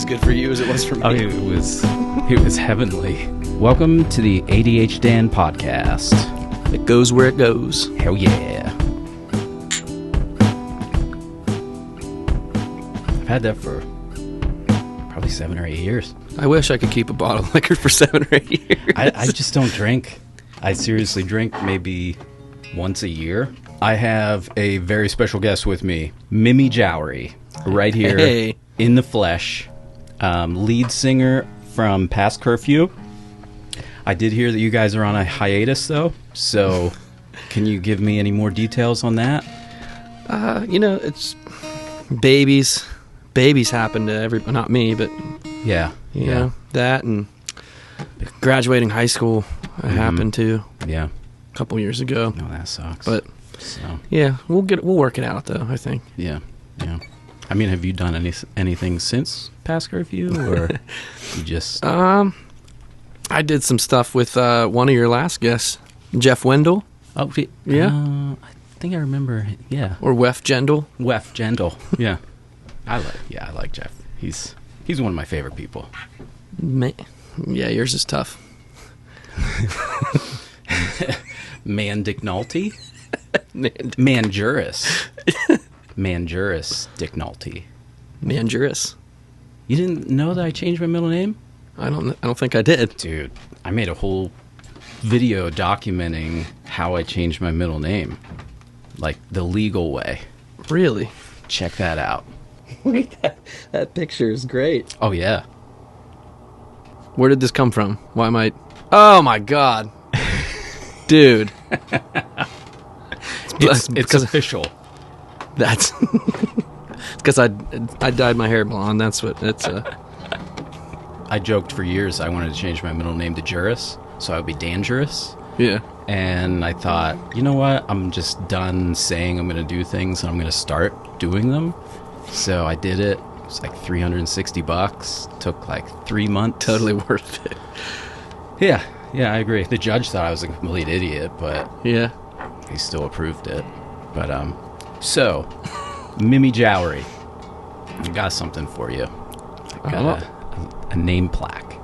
good for you as it was for me. Oh, it was heavenly. Welcome to the ADHDan podcast. It goes where it goes. Hell yeah. I've had that for probably 7 or 8 years. I wish I could keep a bottle of liquor for 7 or 8 years. I just don't drink. I seriously drink maybe once a year. I have a very special guest with me, Mowery, right here in the flesh. Lead singer from Past Curfew. I did hear that you guys are on a hiatus, though. So, can you give me any more details on that? It's babies. Babies happen to everybody. Not me, but Yeah. you know, that and graduating high school happened to. Yeah. A couple years ago. No, that sucks. But so, yeah, we'll work it out though, I think. yeah. I mean, have you done anything since Past Curfew, or you just? I did some stuff with one of your last guests, Jeff Wendell. Oh, Yeah. I think I remember. Yeah. Or Wef Gendel. Wef Gendel. Yeah. I like Jeff. He's one of my favorite people. Yeah, yours is tough. Dick Nolte? Manjuris. Dick Nolte. Manjuris. You didn't know that I changed my middle name? I don't think I did. Dude, I made a whole video documenting how I changed my middle name. Like, the legal way. Really? Check that out. Look at that picture is great. Oh, yeah. Where did this come from? Why am I... Oh, my God. Dude. It's official. That's... because I dyed my hair blonde. That's what... It's I joked for years I wanted to change my middle name to Juris, so I would be Dangerous. Yeah. And I thought, you know what? I'm just done saying I'm going to do things, and I'm going to start doing them. So I did it. It was like $360. Took like 3 months. Totally worth it. Yeah, I agree. The judge thought I was a complete idiot, but Yeah. he still approved it. But so Mowery, I got something for you. I got a name plaque.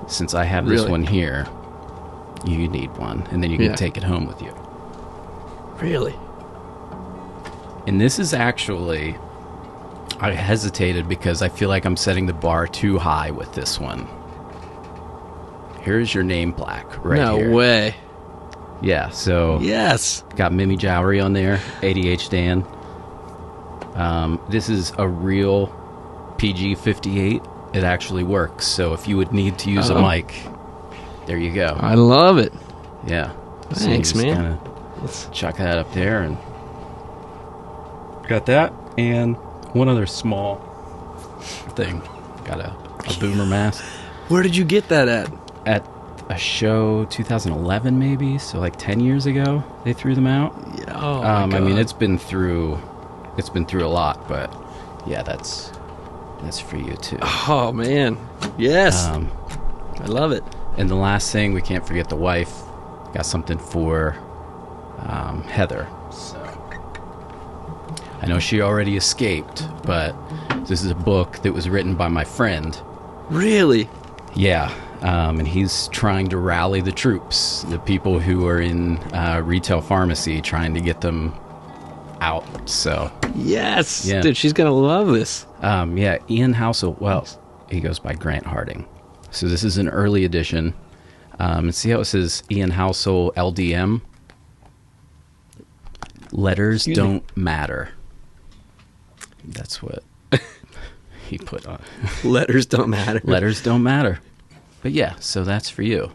Since I have this one here, you need one, and then you can take it home with you. Really? And this is actually, I hesitated because I feel like I'm setting the bar too high with this one. Here's your name plaque right here. No way. Yeah, so Yes. got Mowery on there, ADHDan. This is a real PG-58. It actually works. So if you would need to use a mic, there you go. I love it. Yeah. Thanks, so man. Let's chuck that up there, and got that, and one other small thing. Got a boomer mask. Where did you get that at? At a show 2011 maybe, so like 10 years ago they threw them out. Yeah. Oh my God. I mean, it's been through a lot, but yeah, that's for you too. Oh man. Yes. I love it. And the last thing, we can't forget the wife. Got something for Heather. So I know she already escaped, but this is a book that was written by my friend. Really? Yeah. And he's trying to rally the troops, the people who are in retail pharmacy, trying to get them out. So Yes. Yeah. Dude, she's gonna love this. yeah, Ian Housel. Well, he goes by Grant Harding. So this is an early edition. And see how it says Ian Housel LDM? Letters don't matter. That's what he put on. Letters don't matter. Letters don't matter. But yeah, so that's for you.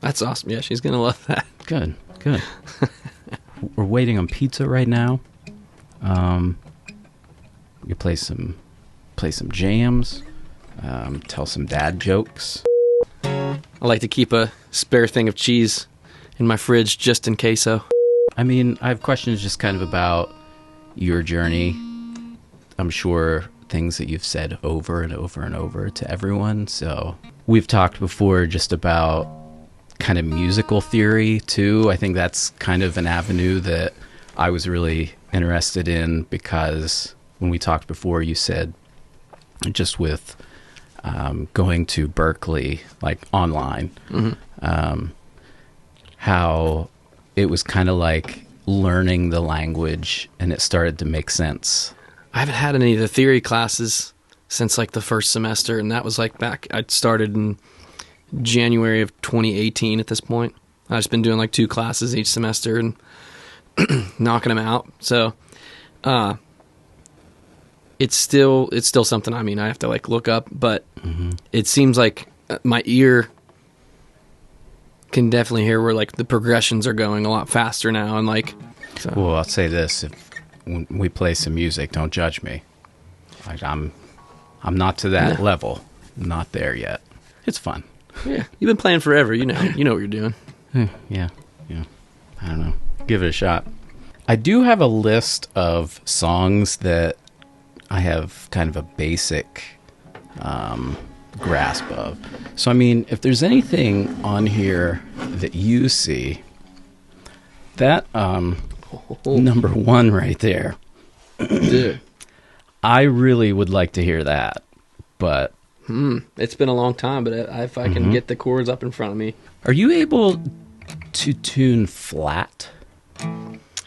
That's awesome. Yeah, she's gonna love that. Good. We're waiting on pizza right now. We play some jams. Tell some dad jokes. I like to keep a spare thing of cheese in my fridge just in case. I mean, I have questions just kind of about your journey. I'm sure things that you've said over and over and over to everyone. So we've talked before just about kind of musical theory too. I think that's kind of an avenue that I was really interested in, because when we talked before, you said just with going to Berkeley, like online, how it was kind of like learning the language and it started to make sense. I haven't had any of the theory classes since like the first semester, and that was like back, I started in January of 2018 at this point. I've just been doing like 2 classes each semester and knocking them out. So it's still something, I mean, I have to like look up, but it seems like my ear can definitely hear where like the progressions are going a lot faster now, and like so. Well, I'll say this, when we play some music, don't judge me. Like I'm not to that level. I'm not there yet. It's fun. Yeah, you've been playing forever. You know what you're doing. Yeah. I don't know. Give it a shot. I do have a list of songs that I have kind of a basic grasp of. So, I mean, if there's anything on here that you see, that number 1 right there, dude, I really would like to hear that, but it's been a long time, but if I can get the chords up in front of me. Are you able to tune flat?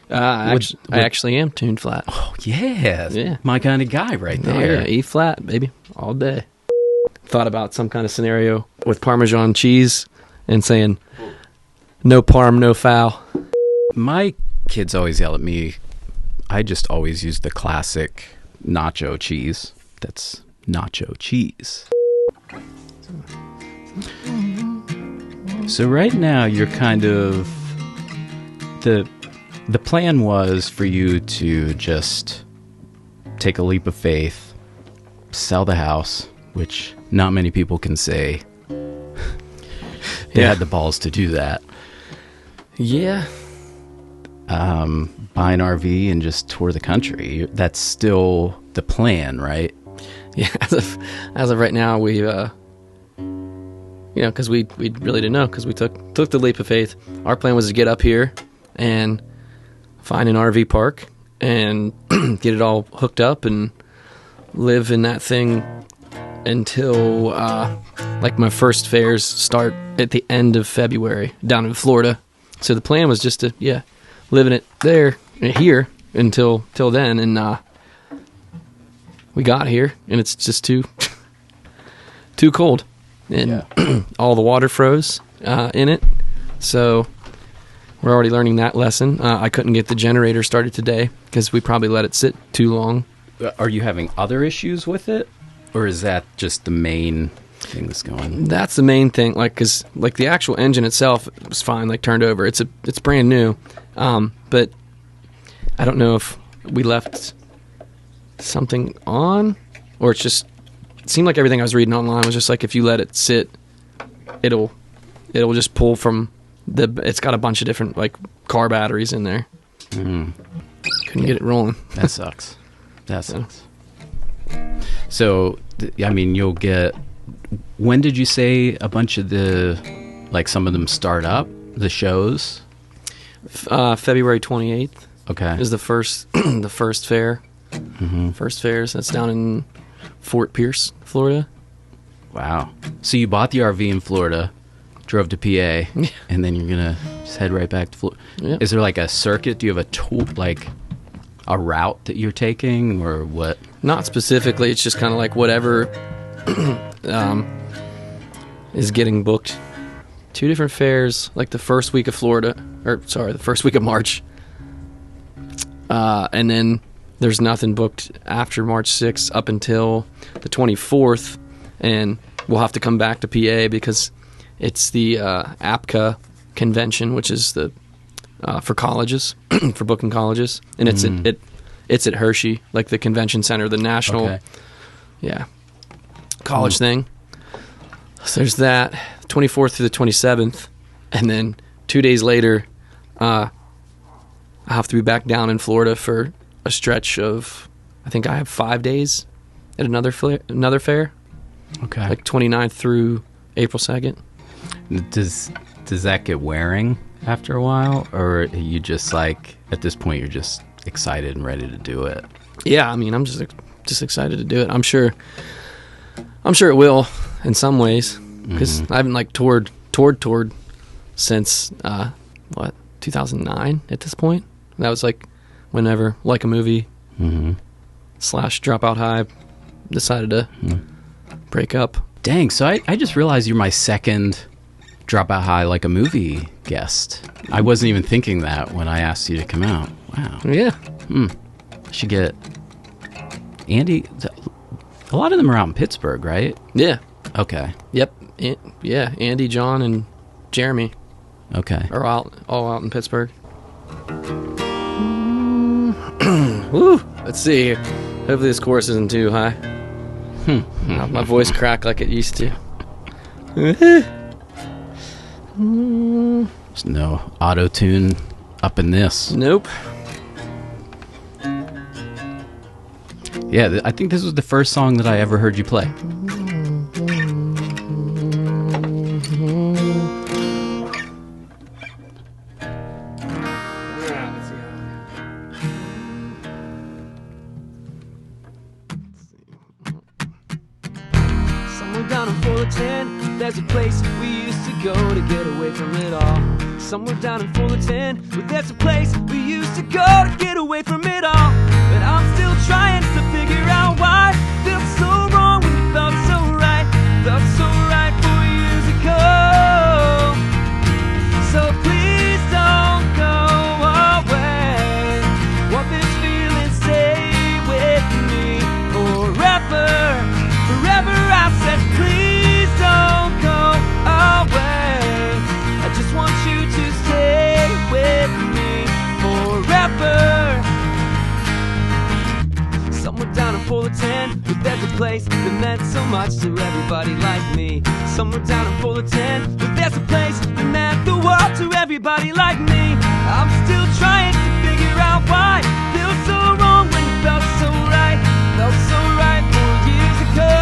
I actually am tuned flat. Oh, yes. Yeah. My kind of guy right there. Oh, yeah. E flat, baby, all day. Thought about some kind of scenario with Parmesan cheese and saying, no parm, no foul. My kids always yell at me. I just always use the classic nacho cheese. That's nacho cheese. So right now you're kind of... The plan was for you to just take a leap of faith, sell the house, which not many people can say they had the balls to do that. Yeah. Buy an RV and just tour the country. That's still the plan, right? Yeah, as of right now, we, because we really didn't know, because we took the leap of faith. Our plan was to get up here and find an RV park and get it all hooked up and live in that thing until like my first fairs start at the end of February down in Florida. So the plan was just to live in it here until then, and we got here and it's just too cold, and all the water froze in it. So we're already learning that lesson. I couldn't get the generator started today because we probably let it sit too long. Are you having other issues with it, or is that just the main thing that's going? That's the main thing. Like, because like the actual engine itself was fine. Like turned over. It's brand new. But I don't know if we left something on, or it seemed like everything I was reading online was just like if you let it sit, it'll just pull from. It's got a bunch of different like car batteries in there. Couldn't get it rolling. That sucks. That sucks. So, I mean, you'll get. When did you say a bunch of some of them start up the shows? February 28th. Okay. Is the first fair. First fairs. That's down in Fort Pierce, Florida. Wow. So you bought the RV in Florida, drove to PA, and then you're gonna just head right back to Florida. Yep. Is there like a circuit? Do you have a tool, like a route that you're taking, or what? Not specifically. It's just kind of like whatever is getting booked. 2 different fairs, like the first week of the first week of March, and then there's nothing booked after March 6th up until the 24th, and we'll have to come back to PA because it's the APCA convention, which is the for colleges, for booking colleges, and it's at Hershey, like the convention center, the national, college thing. So there's that, 24th through the 27th, and then 2 days later, I have to be back down in Florida for a stretch of, I think I have 5 days at another fair. Okay, like 29th through April 2nd. Does that get wearing after a while, or are you just like at this point you're just excited and ready to do it? Yeah, I mean I'm just excited to do it. I'm sure I'm sure it will in some ways, because I haven't like toured since 2009 at this point. That was like whenever Like a Movie / Dropout High decided to break up. Dang, so I just realized you're my second Dropout High Like a Movie guest. I wasn't even thinking that when I asked you to come out. Wow. Yeah. I should get Andy. A lot of them are out in Pittsburgh, right? Yeah. Okay. Yep. Yeah. Andy, John, and Jeremy. Okay. Are all out in Pittsburgh. Woo. Let's see here. Hopefully this chorus isn't too high. My voice cracked like it used to. There's no auto-tune up in this. Nope. Yeah, I think this was the first song that I ever heard you play. Somewhere down in Fullerton, there's a place we used to go to get away from it all. Somewhere down in Fullerton, there's a place we used to go to get away from it all. But I'm still trying to figure out why it felt so wrong when you felt so right. Felt so right 4 years ago. So please don't go away. Want this feeling stay with me forever. Forever I said please don't go away. I just want you to stay with me forever. Somewhere down in Fullerton, but there's a place that meant so much to everybody like me. Somewhere down in Fullerton, but there's a place that meant the world to everybody like me. I'm still trying to figure out why it feels so wrong when it felt so right. Felt so right 4 years ago.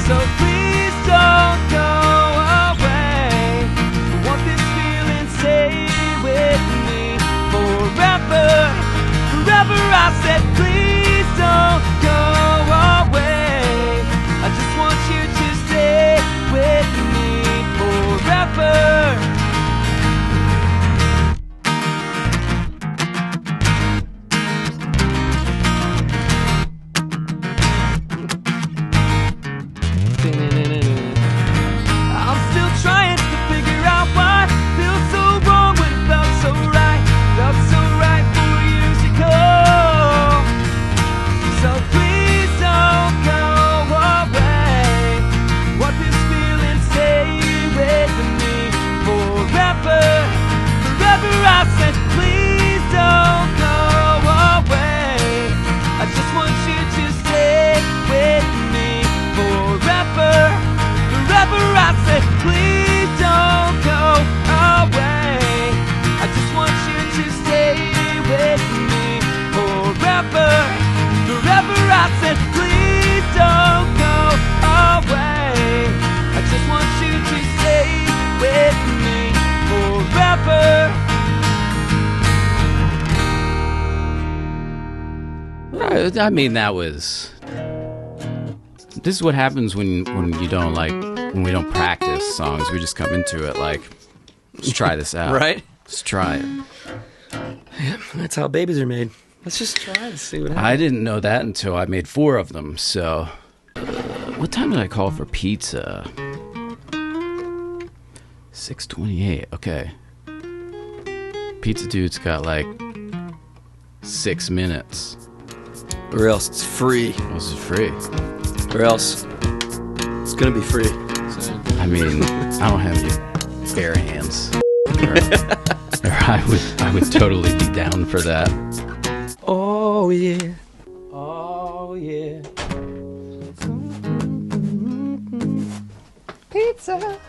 So please don't go away. I want this feeling stay with me forever. Forever I said please don't go away. I just want you to stay with me forever. I'm still trying to figure out why it feels so wrong when it felt so right. Felt so right 4 years ago. So please don't go away. Want this feeling stay with me forever. Forever I said please don't go away. I just want you to stay with me forever. Forever I said please don't go away. I just want you to stay with me forever. Forever I said please don't go away. I just want you to stay with me forever. I mean, that was... This is what happens when you don't when we don't practice songs. We just come into it like, let's try this out. Right? Let's try it. Yeah, that's how babies are made. Let's just try to see what happens. I didn't know that until I made 4 of them, so... what time did I call for pizza? 6:28, okay. Pizza dude's got 6 minutes. Or else it's free. This is free. Or else it's gonna be free. So. I mean, I don't have any bare hands. Or I would totally be down for that. Oh yeah. Oh yeah. Pizza.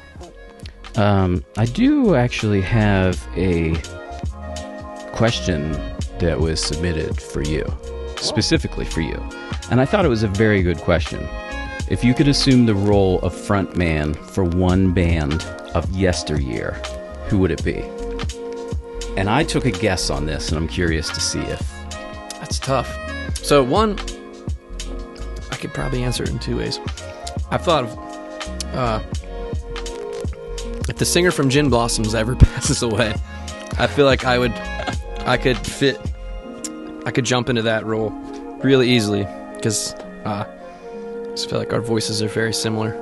I do actually have a question that was submitted for you, specifically for you. And I thought it was a very good question. If you could assume the role of frontman for one band of yesteryear, who would it be? And I took a guess on this, and I'm curious to see if... That's tough. So one, I could probably answer it in two ways. I've thought of if the singer from Gin Blossoms ever passes away, I feel like I could jump into that role really easily because I just feel like our voices are very similar.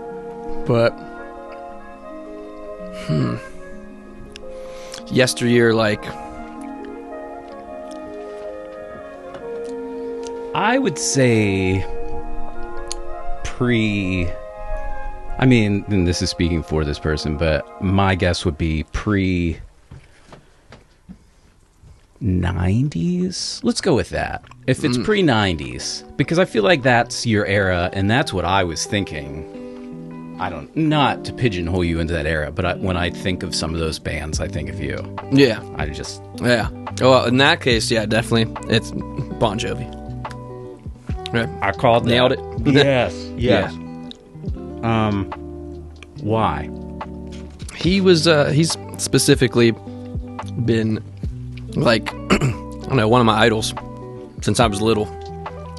But yesteryear, like, I would say I mean, and this is speaking for this person, but my guess would be pre-90s. Let's go with that. If it's pre-90s, because I feel like that's your era, and that's what I was thinking. Not to pigeonhole you into that era, but when I think of some of those bands, I think of you. Yeah. Yeah. Well, in that case, yeah, definitely. It's Bon Jovi. Right. I called that. Nailed it. Yes. Yeah. Why? He's specifically been, like, I don't know, one of my idols since I was little.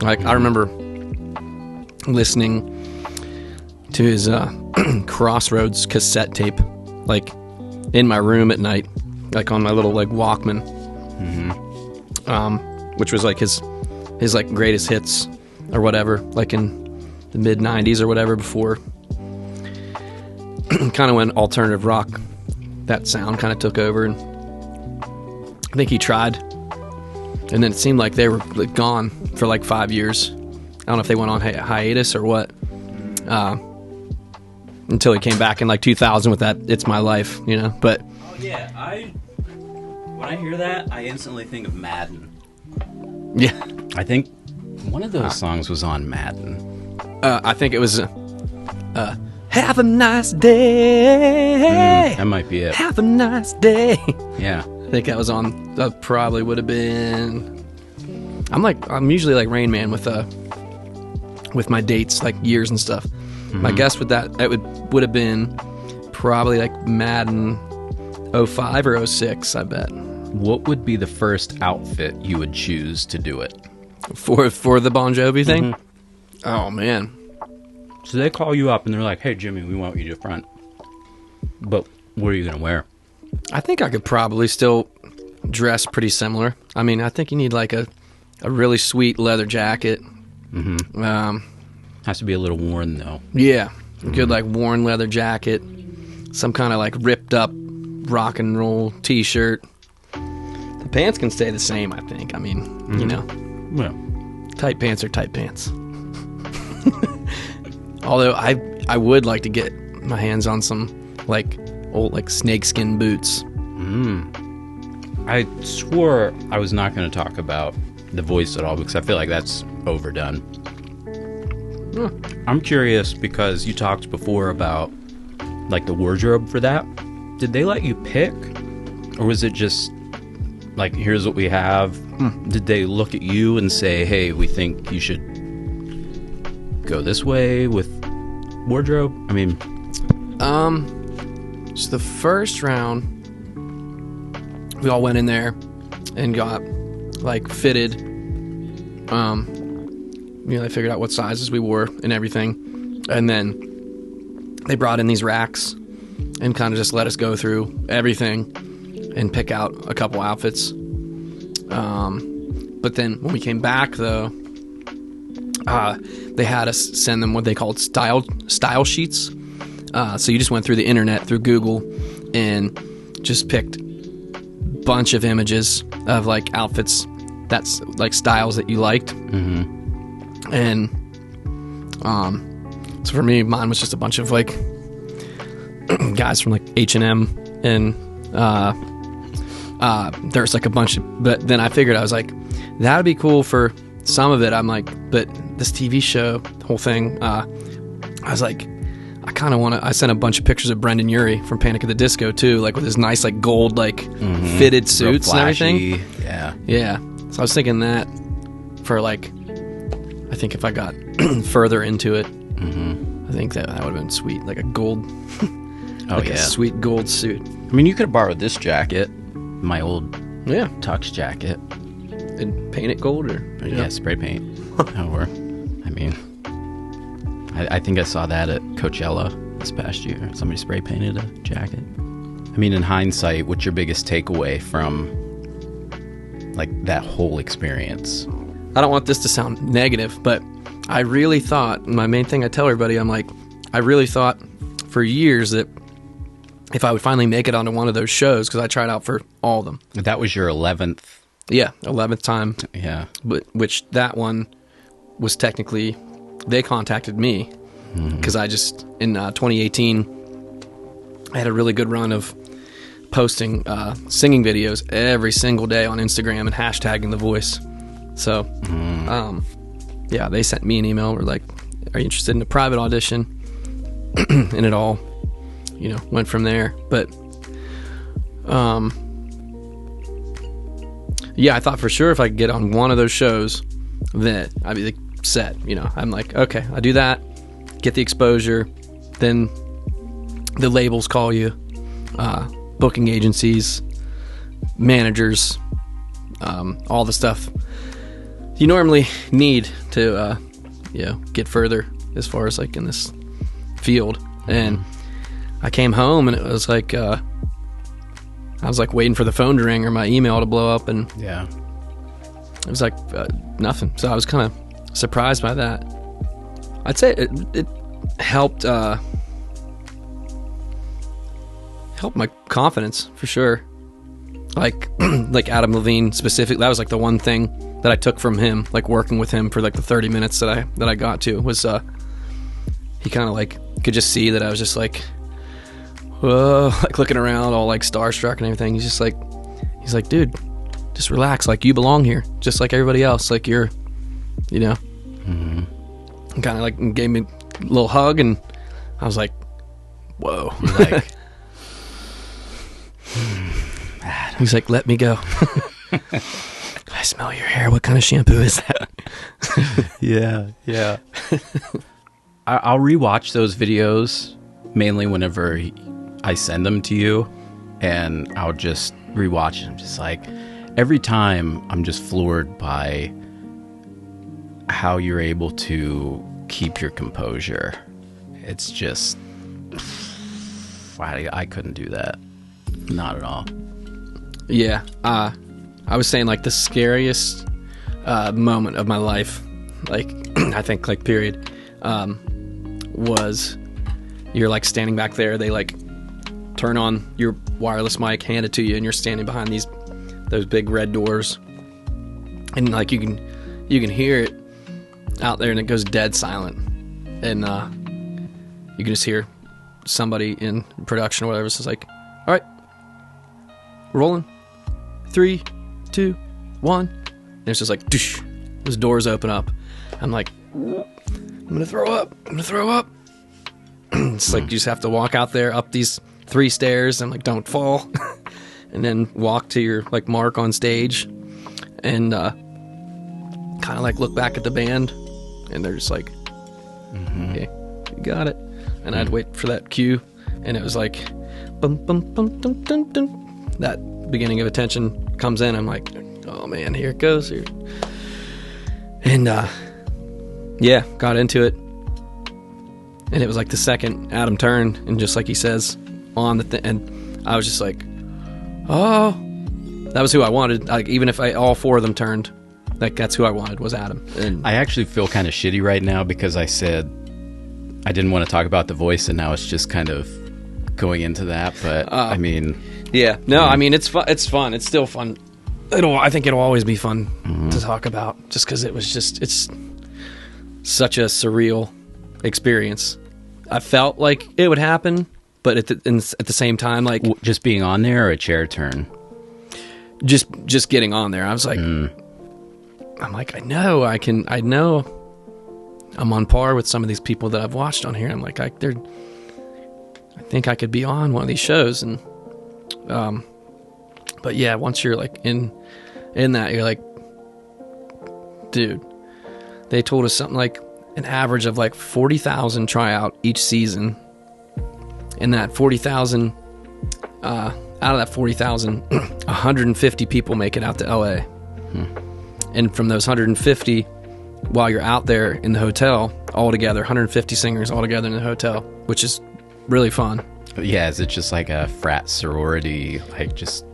Like, I remember listening to his Crossroads cassette tape, like, in my room at night, like, on my little, like, Walkman. Which was, like, his like, greatest hits or whatever, like, in the mid-90s or whatever, before kind of when alternative rock, that sound kind of took over. And I think he tried, and then it seemed like they were, like, gone for like 5 years. I don't know if they went on hiatus or what, until he came back in like 2000 with that It's My Life, you know. But oh yeah, when I hear that, I instantly think of Madden. Yeah, I think one of those songs was on Madden. I think it was Have a Nice Day. That might be it. Have a nice day. Yeah. I think that was on, that probably would have been, I'm usually like Rain Man with my dates, like years and stuff. My guess with that, it would have been probably like Madden 05 or 06, I bet. What would be the first outfit you would choose to do it? For the Bon Jovi thing? Oh, man. So they call you up and they're like, hey, Jimmy, we want you to front. But what are you going to wear? I think I could probably still dress pretty similar. I mean, I think you need like a really sweet leather jacket. Has to be a little worn, though. Yeah. Good, like, worn leather jacket. Some kind of, like, ripped up rock and roll t-shirt. The pants can stay the same, I think. I mean, you know. Well, tight pants are tight pants. Although I would like to get my hands on some, like, old, like, snakeskin boots. I swore I was not going to talk about the voice at all because I feel like that's overdone. I'm curious because you talked before about, like, the wardrobe for that. Did they let you pick? Or was it just, like, here's what we have? Did they look at you and say, hey, we think you should go this way with wardrobe? I mean... So the first round, we all went in there and got, like, fitted. You know, they figured out what sizes we wore and everything. And then they brought in these racks and kind of just let us go through everything and pick out a couple outfits. But then when we came back, though, they had us send them what they called style sheets. So you just went through the internet, through Google, and just picked a bunch of images of, like, outfits that's, like, styles that you liked. And so for me, mine was just a bunch of, like, guys from, like, H&M, and there's, like, a bunch of, but then I figured, I was like, that would be cool for some of it. I'm like, but this TV show, the whole thing, I was like, I kind of want to, I sent a bunch of pictures of Brendan Urie from Panic at the Disco too, like, with his nice, like, gold, like, fitted suits and everything. Yeah. So I was thinking that for, like, I think if I got further into it, I think that would have been sweet, like a gold, a sweet gold suit. I mean, you could have borrowed this jacket, my old tux jacket, and paint it gold, or spray paint. Or, I mean, I think I saw that at Coachella this past year. Somebody spray painted a jacket. I mean, in hindsight, what's your biggest takeaway from like that whole experience? I don't want this to sound negative, but I really thought, my main thing I tell everybody, I'm like, I really thought for years that if I would finally make it onto one of those shows, because I tried out for all of them. That was your 11th? Yeah, 11th time. Yeah. But which that one was technically, they contacted me because I just, in 2018, I had a really good run of posting singing videos every single day on Instagram and hashtagging The Voice. So, yeah, they sent me an email. We're like, are you interested in a private audition? And it all, went from there. But, yeah, I thought for sure if I could get on one of those shows that I'd be set. I'm like, okay, I do that, get the exposure, then the labels call you, booking agencies, managers, all the stuff you normally need to, get further as far as like in this field. And I came home and it was like, I was like waiting for the phone to ring or my email to blow up, and yeah, it was like nothing. So I was kind of surprised by that. I'd say it helped helped my confidence for sure. Like Adam Levine specifically, that was like the one thing that I took from him, like working with him for like the 30 minutes that I got to, was he kind of like could just see that I was just like, whoa, like looking around all like starstruck and everything. He's like, dude, just relax, like you belong here just like everybody else, like you're, and kind of like gave me a little hug, and I was like, whoa. Like, he's like, let me go. I smell your hair. What kind of shampoo is that? yeah. I'll rewatch those videos mainly whenever I send them to you, and I'll just rewatch them. Just like every time, I'm just floored by how you're able to keep your composure. It's just, I couldn't do that. Not at all. Yeah. I was saying like the scariest moment of my life, like I think like period, was you're like standing back there, they like turn on your wireless mic, hand it to you, and you're standing behind those big red doors, and like you can hear it out there, and it goes dead silent, and you can just hear somebody in production or whatever says like, all right, rolling, 3, 2, 1, and it's just like doosh, those doors open up. I'm like, I'm gonna throw up. It's like you just have to walk out there up these 3 stairs and like don't fall, and then walk to your like mark on stage, and kind of like look back at the band, and they're just like, okay, you got it. And I'd wait for that cue, and it was like, bum bum bum dum dum dum. That beginning of attention comes in. I'm like, oh man, here it goes. Here. And yeah, got into it. And it was like the second Adam turned, and just like he says on the and I was just like, oh, that was who I wanted. Like even if all 4 of them turned, like that's who I wanted, was Adam. And I actually feel kind of shitty right now because I said I didn't want to talk about The Voice, and now it's just kind of going into that. But I mean, yeah, no, I mean it's fun. It's fun. It's still fun. I think it'll always be fun to talk about, just because it's such a surreal experience. I felt like it would happen, but at the same time, like just being on there or a chair turn, just getting on there. I was like, I'm like, I know I'm on par with some of these people that I've watched on here. I'm like, I think I could be on one of these shows, and but yeah, once you're like in that, you're like, dude, they told us something like an average of like 40,000 try out each season, and that 40,000 out of that 40,000 150 people make it out to LA, and from those 150 while you're out there in the hotel all together, 150 singers all together in the hotel, which is really fun. Yeah, is it just like a frat sorority, like just?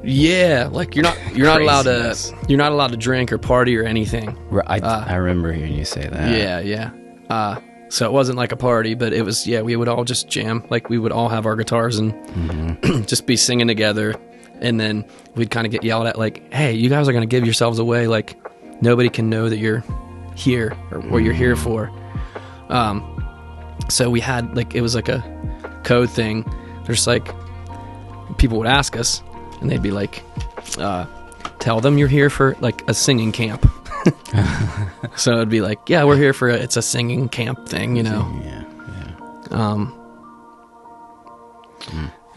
Yeah, like you're not allowed to drink or party or anything. I remember hearing you say that. Yeah. So it wasn't like a party, but it was. Yeah, we would all just jam. Like we would all have our guitars and just be singing together, and then we'd kind of get yelled at, like, "Hey, you guys are gonna give yourselves away. Like nobody can know that you're here or what you're here for." So we had like it was like a code thing. There's like people would ask us. And they'd be like, tell them you're here for like a singing camp. So it'd be like, yeah, we're here for it's a singing camp thing, you know?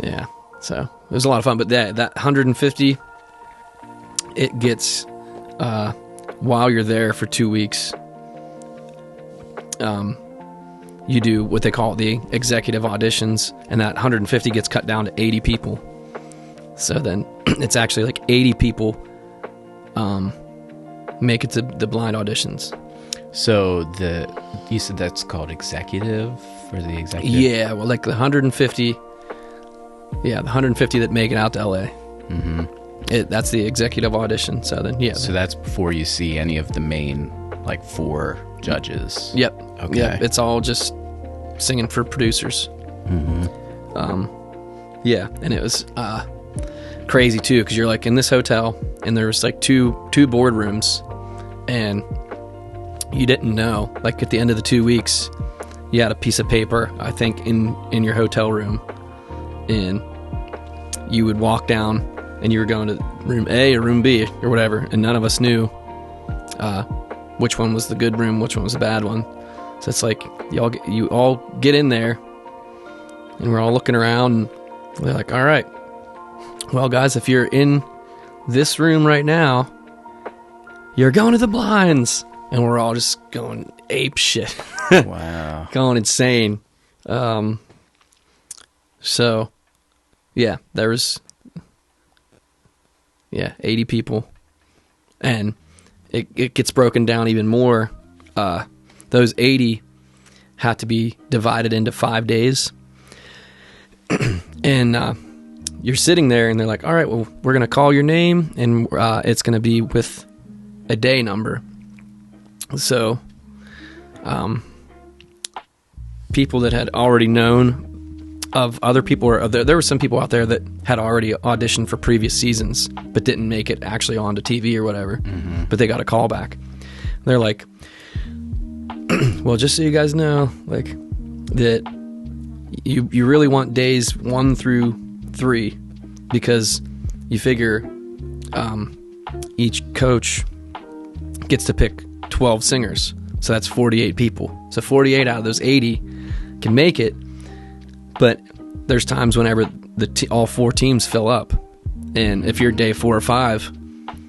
Yeah. So it was a lot of fun. But that 150, it gets, while you're there for 2 weeks, you do what they call the executive auditions. And that 150 gets cut down to 80 people. So then it's actually like 80 people make it to the blind auditions. So you said that's called executive for the executive? Yeah, well, like the 150. Yeah, the 150 that make it out to LA. Mm-hmm. That's the executive audition. So then, yeah. So that's before you see any of the main, like 4 judges. Yep. Okay. Yep. It's all just singing for producers. Mm-hmm. Yeah, and it was crazy too, because you're like in this hotel and there's like two boardrooms, and you didn't know, like at the end of the 2 weeks you had a piece of paper, I think, in your hotel room, and you would walk down and you were going to room A or room B or whatever, and none of us knew which one was the good room, which one was the bad one. So it's like you all get in there and we're all looking around and they're like, all right, well, guys, if you're in this room right now, you're going to the blinds. And we're all just going ape shit. Wow. Going insane. So, yeah, there was, 80 people. And it gets broken down even more. Those 80 had to be divided into 5 days. And you're sitting there and they're like, all right, well, we're going to call your name and it's going to be with a day number. So people that had already known of other people, or there were some people out there that had already auditioned for previous seasons but didn't make it actually onto TV or whatever, but they got a call back. They're like, well, just so you guys know, like, that you really want days 1 through 3, because you figure each coach gets to pick 12 singers, so that's 48 people. So 48 out of those 80 can make it, but there's times whenever all 4 teams fill up, and if you're day 4 or 5,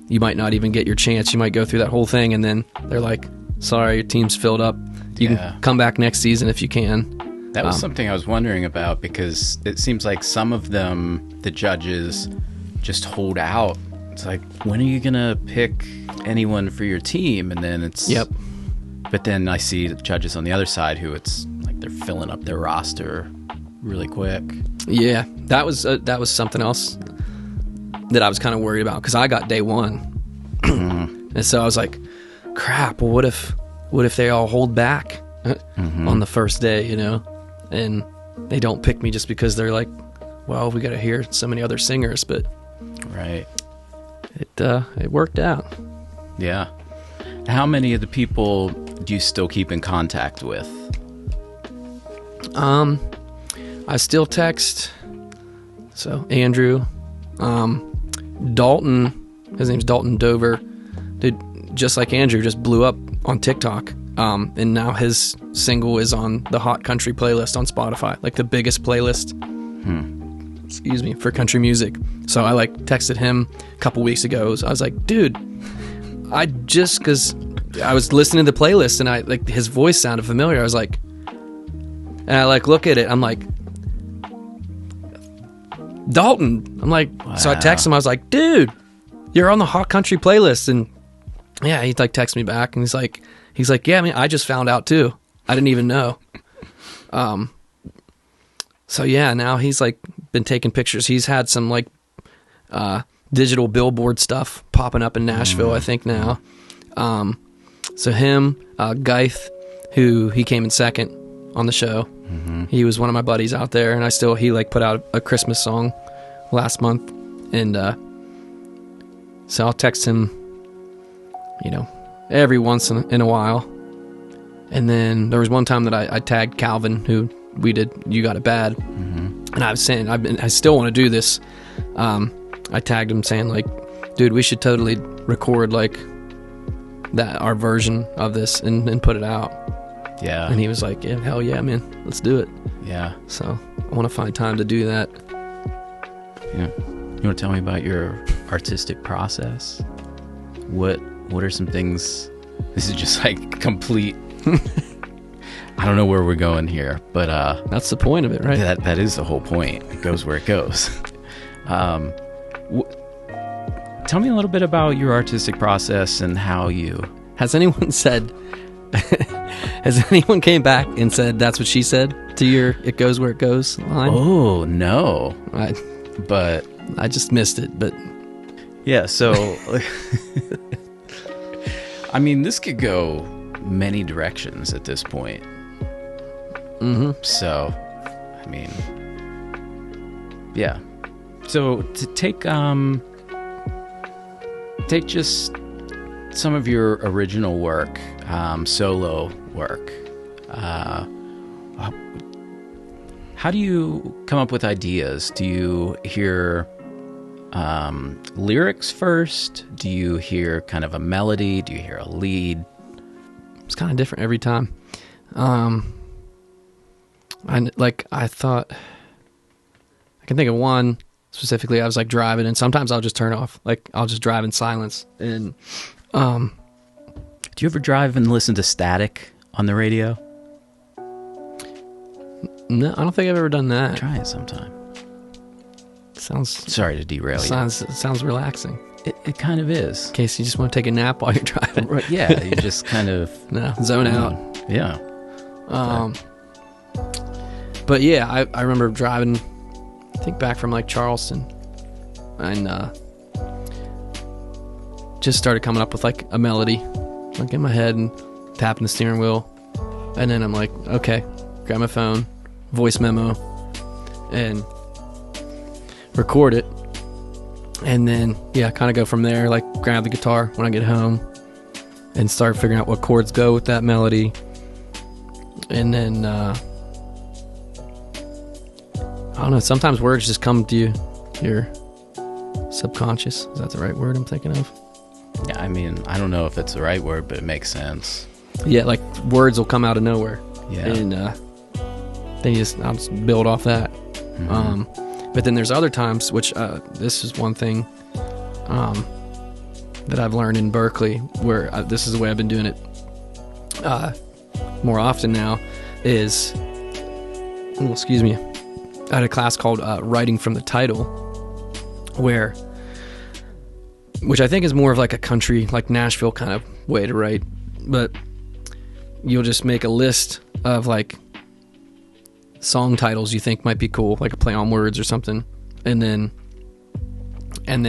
you might not even get your chance. You might go through that whole thing, and then they're like, sorry, your team's filled up. You can come back next season if you can. That was something I was wondering about, because it seems like some of them, the judges, just hold out. It's like, when are you going to pick anyone for your team? And then it's... Yep. But then I see the judges on the other side who it's like they're filling up their roster really quick. Yeah, that was something else that I was kind of worried about, because I got day 1. And so I was like, crap, well, what if they all hold back on the first day, you know? And they don't pick me just because they're like, well, we got to hear so many other singers. But right, it worked out. Yeah. How many of the people do you still keep in contact with? I still text. So Andrew, Dalton, his name's Dalton Dover, dude, just like Andrew, just blew up on TikTok. And now his single is on the Hot Country playlist on Spotify, like the biggest playlist, excuse me, for country music. So I like texted him a couple weeks ago. I was like, dude, because I was listening to the playlist and I like his voice sounded familiar. I was like, and I like look at it. I'm like, Dalton. I'm like, wow. So I text him. I was like, dude, you're on the Hot Country playlist. And yeah, he like texts me back and he's He's like, yeah, I mean, I just found out too. I didn't even know. So yeah, now he's like been taking pictures. He's had some like digital billboard stuff popping up in Nashville, I think now. So him, Geith, who he came in second on the show. He was one of my buddies out there, and he like put out a Christmas song last month, and so I'll text him, every once in a while. And then there was one time that I tagged Calvin, who we did You Got It Bad, and I was saying I still want to do this. I tagged him saying like, dude, we should totally record like that our version of this and put it out. Yeah. And he was like, yeah, hell yeah, man, let's do it. Yeah. So I want to find time to do that. Yeah. You want to tell me about your artistic process? What are some things? This is just like complete. I don't know where we're going here, but that's the point of it, right? That is the whole point. It goes where it goes. Tell me a little bit about your artistic process and how you. Has anyone said? Has anyone came back and said that's what she said to your "It goes where it goes" line? Oh no! But I just missed it. But yeah, so I mean, this could go many directions at this point. So, I mean, yeah. So to take just some of your original work, solo work. How do you come up with ideas? Do you hear lyrics first? Do you hear kind of a melody? Do you hear a lead? It's kind of different every time. I thought I can think of one specifically. I was like driving, and sometimes I'll just turn off. Like I'll just drive in silence. And do you ever drive and listen to static on the radio? No, I don't think I've ever done that. Try it sometime. Sorry to derail you. Sounds relaxing. It kind of is. In case you just want to take a nap while you're driving. Right, yeah, you just kind of zone out. Yeah. But yeah, I remember driving, I think back from like Charleston, and just started coming up with like a melody, like in my head, and tapping the steering wheel, and then I'm like, okay, grab my phone, voice memo, and record it, and then kind of go from there. Like grab the guitar when I get home, and start figuring out what chords go with that melody, and then I don't know. Sometimes words just come to you, your subconscious. Is that the right word I'm thinking of? Yeah, I mean, I don't know if it's the right word, but it makes sense. Yeah, like words will come out of nowhere. Yeah, and I'll just build off that. But then there's other times, which this is one thing that I've learned in Berkeley, where this is the way I've been doing it more often now. Is excuse me. I had a class called Writing from the Title, which I think is more of like a country, like Nashville kind of way to write. But you'll just make a list of like song titles you think might be cool, like a play on words or something, and then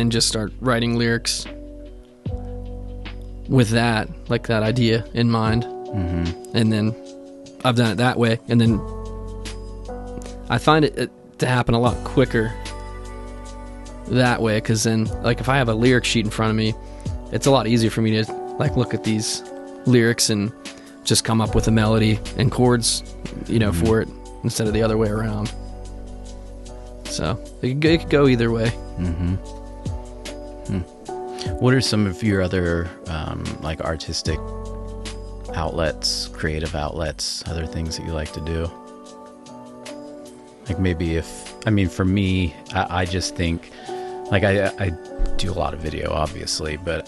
just start writing lyrics with that, like that idea in mind. And then I've done it that way, and then I find it to happen a lot quicker that way, because then like if I have a lyric sheet in front of me, it's a lot easier for me to like look at these lyrics and just come up with a melody and chords, for it, instead of the other way around. So it could go either way. What are some of your other like artistic outlets, creative outlets, other things that you like to do? Like maybe for me, I just think, like I do a lot of video, obviously, but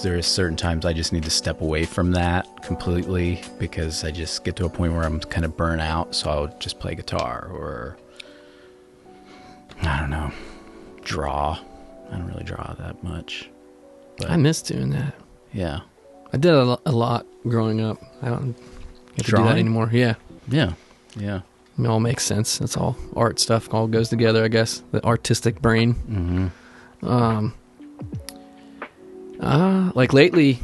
there's certain times I just need to step away from that completely, because I just get to a point where I'm kind of burnt out. So I'll just play guitar, or I don't know, draw. I don't really draw that much, but I miss doing that. Yeah. I did a lot growing up. I don't get to do that anymore. Yeah. Yeah. Yeah. It all makes sense. It's all art stuff. All goes together, I guess. The artistic brain. Mm-hmm. Like lately,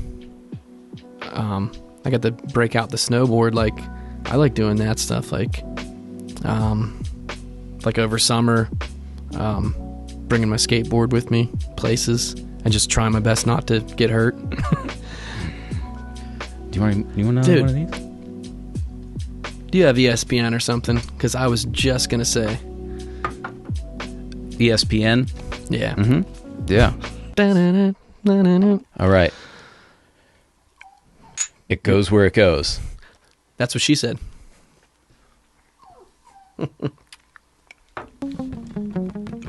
I got to break out the snowboard. Like, I like doing that stuff. Like over summer, bringing my skateboard with me places and just trying my best not to get hurt. Do you want another one of these? Do you have ESPN or something? Because I was just gonna say ESPN. Yeah. Mm-hmm. Yeah. All right. It goes where it goes. That's what she said. I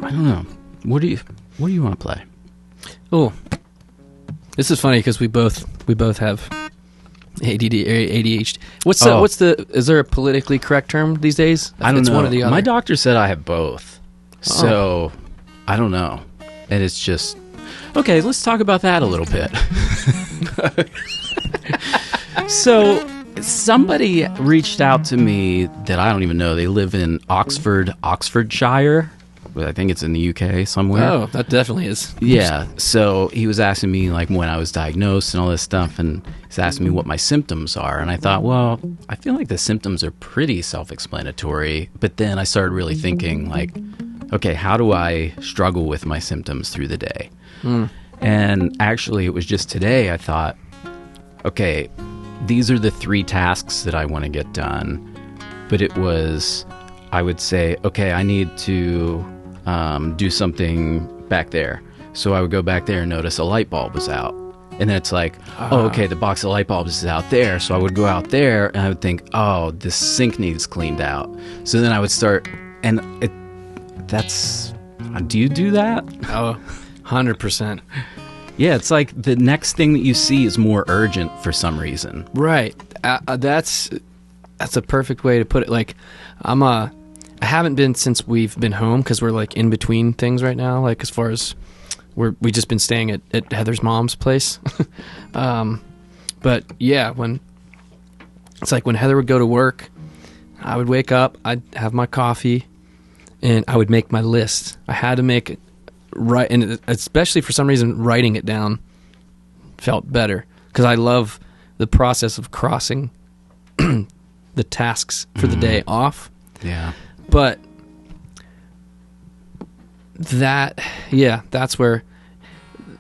don't know. What do you want to play? Oh, this is funny because we both have ADD or ADHD. Is there a politically correct term these days? I don't know. One or the other. My doctor said I have both. So, I don't know. And it's just... Okay, let's talk about that a little bit. So, somebody reached out to me that I don't even know. They live in Oxfordshire. I think it's in the UK somewhere. Oh, that definitely is. Yeah. So he was asking me like when I was diagnosed and all this stuff, and he's asking me what my symptoms are. And I thought, well, I feel like the symptoms are pretty self-explanatory. But then I started really thinking like, okay, how do I struggle with my symptoms through the day? And actually, it was just today I thought, okay, these are the 3 tasks that I want to get done. But it was, I would say, okay, I need to do something back there. So I would go back there and notice a light bulb was out. And then it's like, oh, okay, the box of light bulbs is out there. So I would go out there and I would think, oh, this sink needs cleaned out. So then I would start, and do you do that? Oh, 100%. Yeah, it's like the next thing that you see is more urgent for some reason. Right. That's a perfect way to put it. Like, I haven't been since we've been home because we're like in between things right now. Like as far as we just been staying at Heather's mom's place. But yeah, when Heather would go to work, I would wake up, I'd have my coffee, and I would make my list. I had to make it right, and especially for some reason, writing it down felt better because I love the process of crossing the tasks for the day off. Yeah. But that's where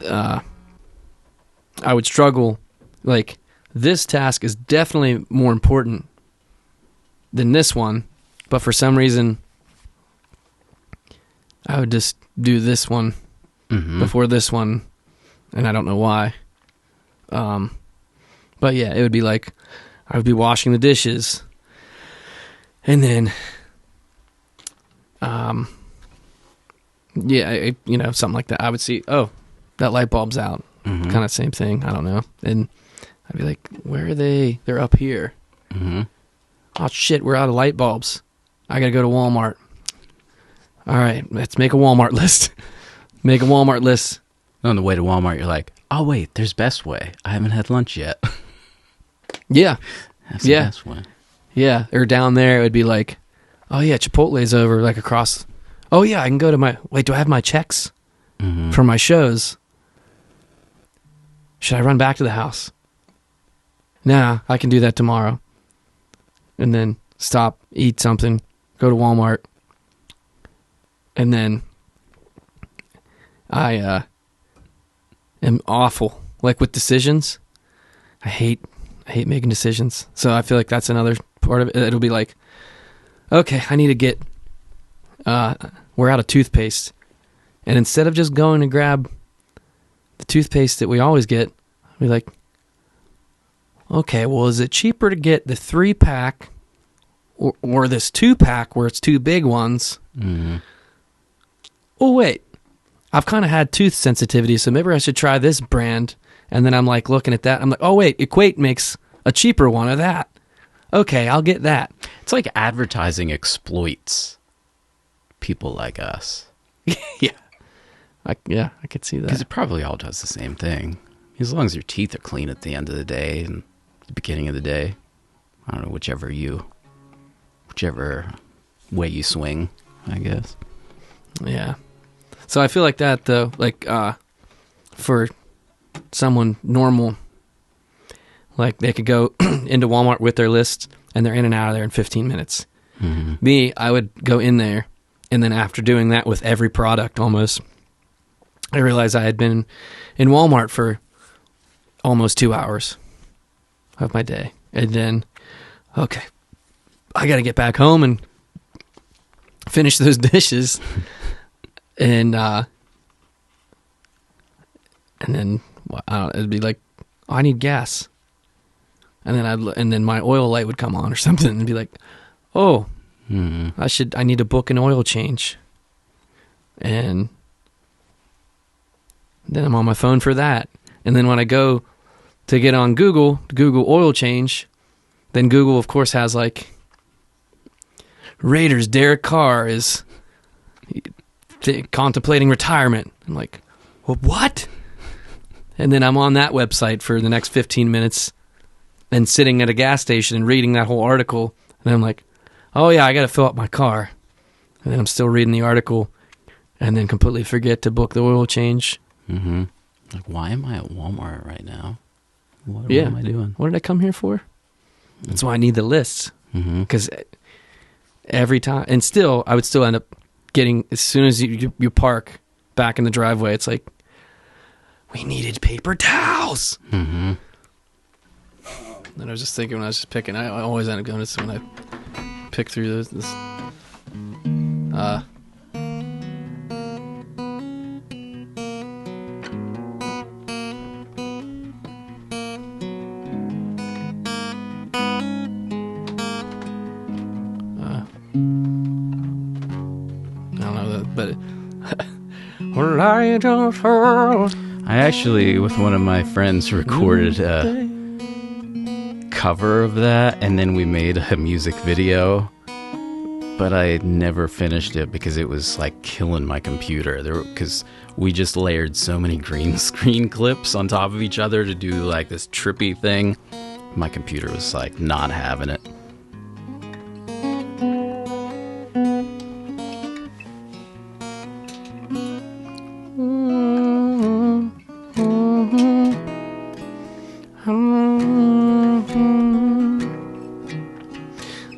I would struggle. Like, this task is definitely more important than this one, but for some reason, I would just do this one before this one, and I don't know why. But yeah, it would be like I would be washing the dishes, and then something like that. I would see, oh, that light bulb's out. Kind of same thing. I don't know. And I'd be like, where are they? They're up here. Oh, shit, we're out of light bulbs. I got to go to Walmart. All right, let's make a Walmart list. Make a Walmart list. On the way to Walmart, you're like, oh, wait, there's Best Way. I haven't had lunch yet. Yeah. That's the Best Way. Yeah, or down there, it would be like, oh, yeah, Chipotle's over, like across. Oh, yeah, I can go to do I have my checks for my shows? Should I run back to the house? Nah, I can do that tomorrow. And then stop, eat something, go to Walmart. And then I am awful, like with decisions. I hate making decisions. So I feel like that's another part of it. It'll be like, okay, I need to get, we're out of toothpaste. And instead of just going to grab the toothpaste that we always get, I'll be like, okay, well, is it cheaper to get the 3-pack or this 2-pack where it's 2 big ones? Oh, wait, I've kind of had tooth sensitivity, so maybe I should try this brand. And then I'm like looking at that. I'm like, oh, wait, Equate makes a cheaper one of that. Okay, I'll get that. It's like advertising exploits people like us. Yeah. I could see that. Because it probably all does the same thing. As long as your teeth are clean at the end of the day and the beginning of the day. I don't know, whichever way you swing, I guess. Yeah. So I feel like that, though, like, for someone normal, like, they could go into Walmart with their list, and they're in and out of there in 15 minutes. Mm-hmm. Me, I would go in there, and then after doing that with every product almost, I realized I had been in Walmart for almost 2 hours of my day. And then, okay, I got to get back home and finish those dishes. And then it'd be like, oh, I need gas. And then my oil light would come on or something and be like, oh, I need to book an oil change. And then I'm on my phone for that. And then when I go to get on Google oil change, then Google, of course, has like, Raiders Derek Carr is contemplating retirement. I'm like, well, what? And then I'm on that website for the next 15 minutes and sitting at a gas station and reading that whole article. And I'm like, oh yeah, I got to fill up my car. And then I'm still reading the article and then completely forget to book the oil change. Mm-hmm. Like, why am I at Walmart right now? What am I doing? What did I come here for? That's why I need the lists. Because every time, and still, I would still end up getting, as soon as you park back in the driveway, it's like, we needed paper towels. Mm-hmm. And I was just thinking when I was just picking, I always end up going to when I pick through this. I actually, with one of my friends, recorded a cover of that, and then we made a music video, but I never finished it because it was like killing my computer. Because we just layered so many green screen clips on top of each other to do like this trippy thing. My computer was like not having it.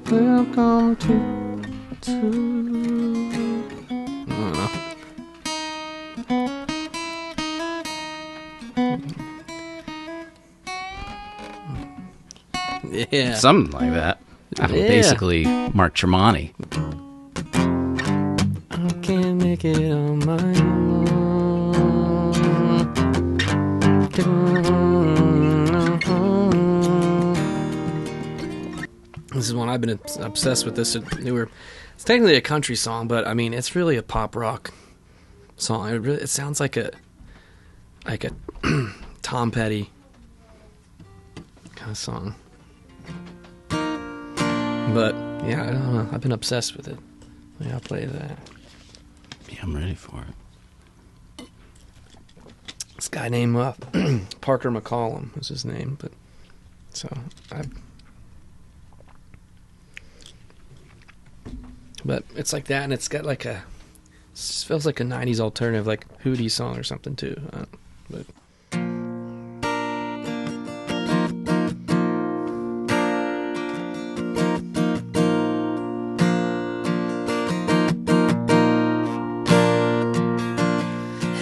Welcome to yeah, something like that. Basically Mark Tremonti. I can't make it on my This is one I've been obsessed with. It's technically a country song, but I mean, it's really a pop rock song. It sounds like a Tom Petty kind of song. But yeah, I don't know. I've been obsessed with it. Yeah, I'll play that. Yeah, I'm ready for it. This guy named Parker McCollum is his name, but But it's like that, and it's got like it feels like a 90s alternative, like Hootie song or something too. But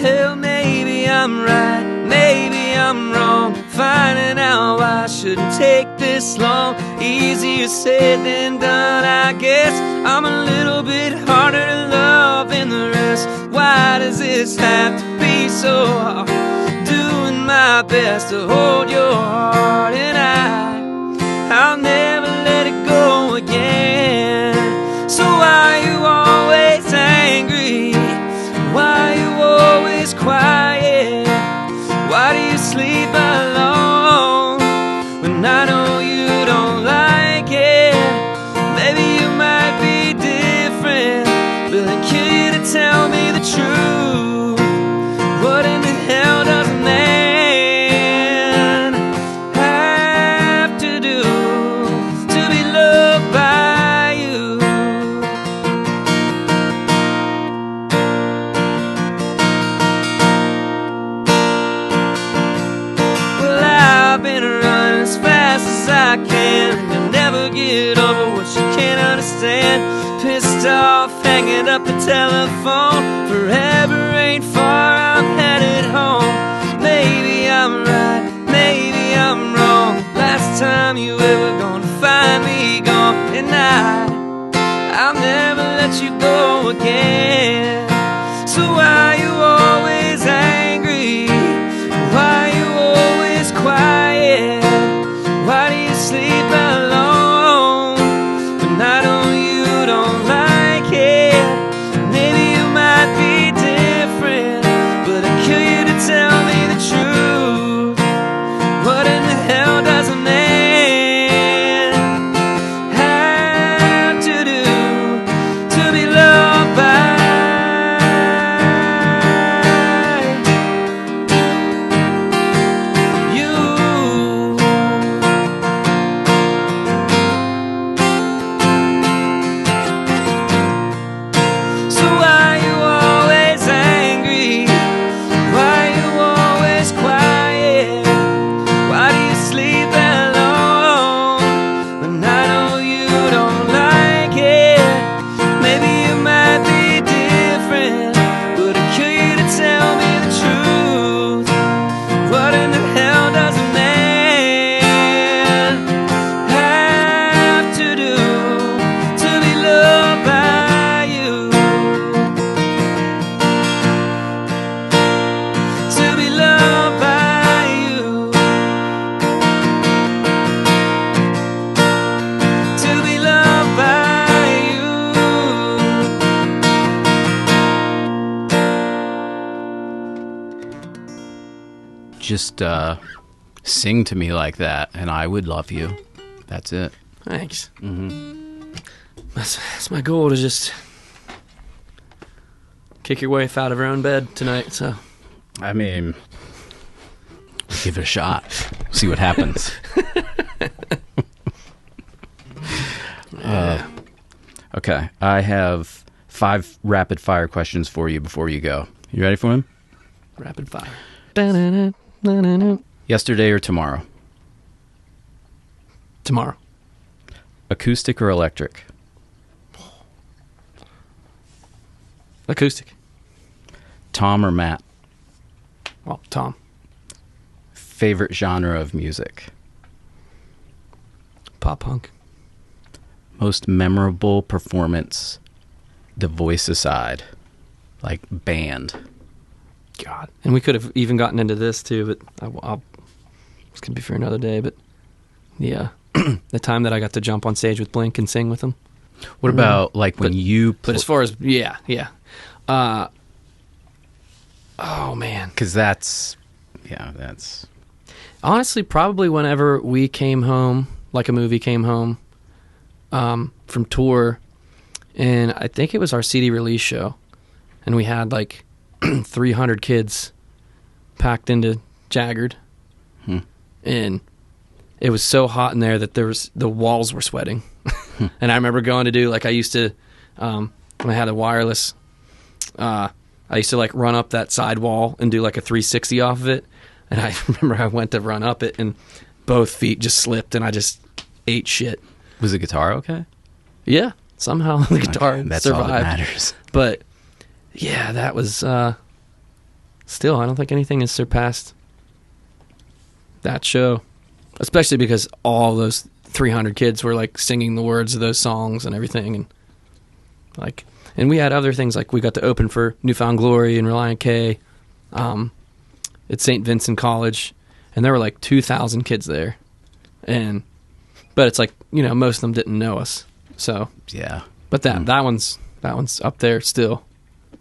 hell, maybe I'm right, maybe I'm wrong, finding out why I shouldn't take this long. Easier said than done, I guess. I'm a little bit harder to love than the rest. Why does this have to be so hard? Doing my best to hold your heart, and I'll never let it go again. So why are you always angry? Why are you always quiet? Why do you sleep alone when I know you don't like it? Maybe you might be different, but I kill you to tell me the truth. What in the hell doesn't end? I can. You'll never get over what you can't understand. Pissed off, hanging up the telephone. Forever ain't far, I'm headed home. Maybe I'm right, maybe I'm wrong. Last time you ever gonna find me gone. And I'll never let you go again. So why you always angry? Why you always quiet? Why do you sleep alone? When I know you don't like it. Maybe you might be different, but I'd kill you to tell me the truth. What in the hell does a man have to do to be loved by you? So why you always angry? Why you always quiet? Why do you sleep alone when I know you don't like it? Maybe you might be different, but I'd kill you to tell me the truth. What in the hell does a man have to do to be loved by you? To be loved by you. To be loved by you. Just sing to me like that, and I would love you. That's it. Thanks. That's my goal, to just kick your wife out of her own bed tonight. So I mean, give it a shot. See what happens. Okay, I have 5 rapid fire questions for you before you go. You ready for them? rapid fire. Da-na-na-na-na-na. Yesterday or tomorrow? Tomorrow. Acoustic or electric? Acoustic. Tom or Matt? Well, Tom. Favorite genre of music? Pop punk. Most memorable performance, the voice aside, like band? God. And we could have even gotten into this too, but this could be for another day. But yeah, the time that I got to jump on stage with Blink and sing with them. What about like when you... But as far as, yeah. Oh, man. Because that's... Honestly, probably whenever we came home, like a movie came home from tour, and I think it was our CD release show, and we had like 300 kids packed into Jagged, and it was so hot in there that the walls were sweating. And I remember going to do, like, I used to, when I had a wireless, I used to like run up that side wall and do like a 360 off of it. And I remember I went to run up it and both feet just slipped and I just ate shit. Was the guitar okay? Yeah, somehow the guitar that's survived. all that matters. But yeah, that was still, I don't think anything has surpassed that show, especially because all those 300 kids were like singing the words of those songs and everything, and like, and we had other things, like we got to open for Newfound Glory and Reliant K at St. Vincent College, and there were like 2,000 kids there, but it's like, you know, most of them didn't know us, so yeah. But that one's up there still,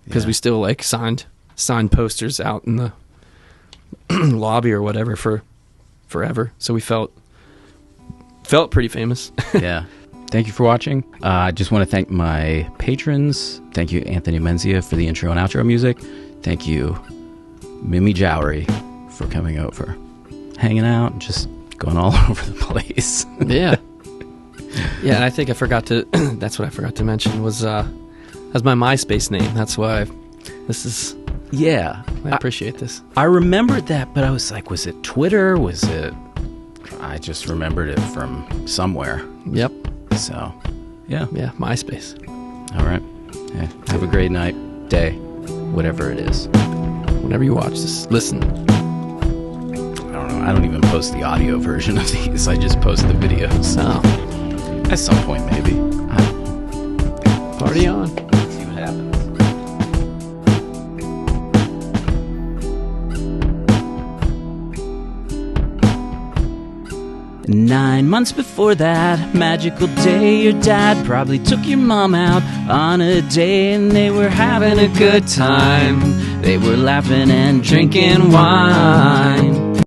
because we still like signed posters out in the lobby or whatever for forever, so we felt pretty famous. Yeah. Thank you for watching. I just want to thank my patrons. Thank you, Anthony Menzia, for the intro and outro music. Thank you, Mimi Jowery, for coming over, hanging out, just going all over the place. Yeah. Yeah, and I think I forgot to, that's what I forgot to mention, was that's my MySpace name. That's why this is, yeah. I appreciate this. I remembered that, but I was like, was it Twitter? Was it... I just remembered it from somewhere. Yep. So, yeah. Yeah, MySpace. All right. Yeah. Have a great night, day, whatever it is. Whenever you watch this, listen. I don't know. I don't even post the audio version of these. I just post the videos. Oh. At some point, maybe. I don't know. Party on. See what happens. 9 months before that magical day, your dad probably took your mom out on a date, and they were having a good time. They were laughing and drinking wine.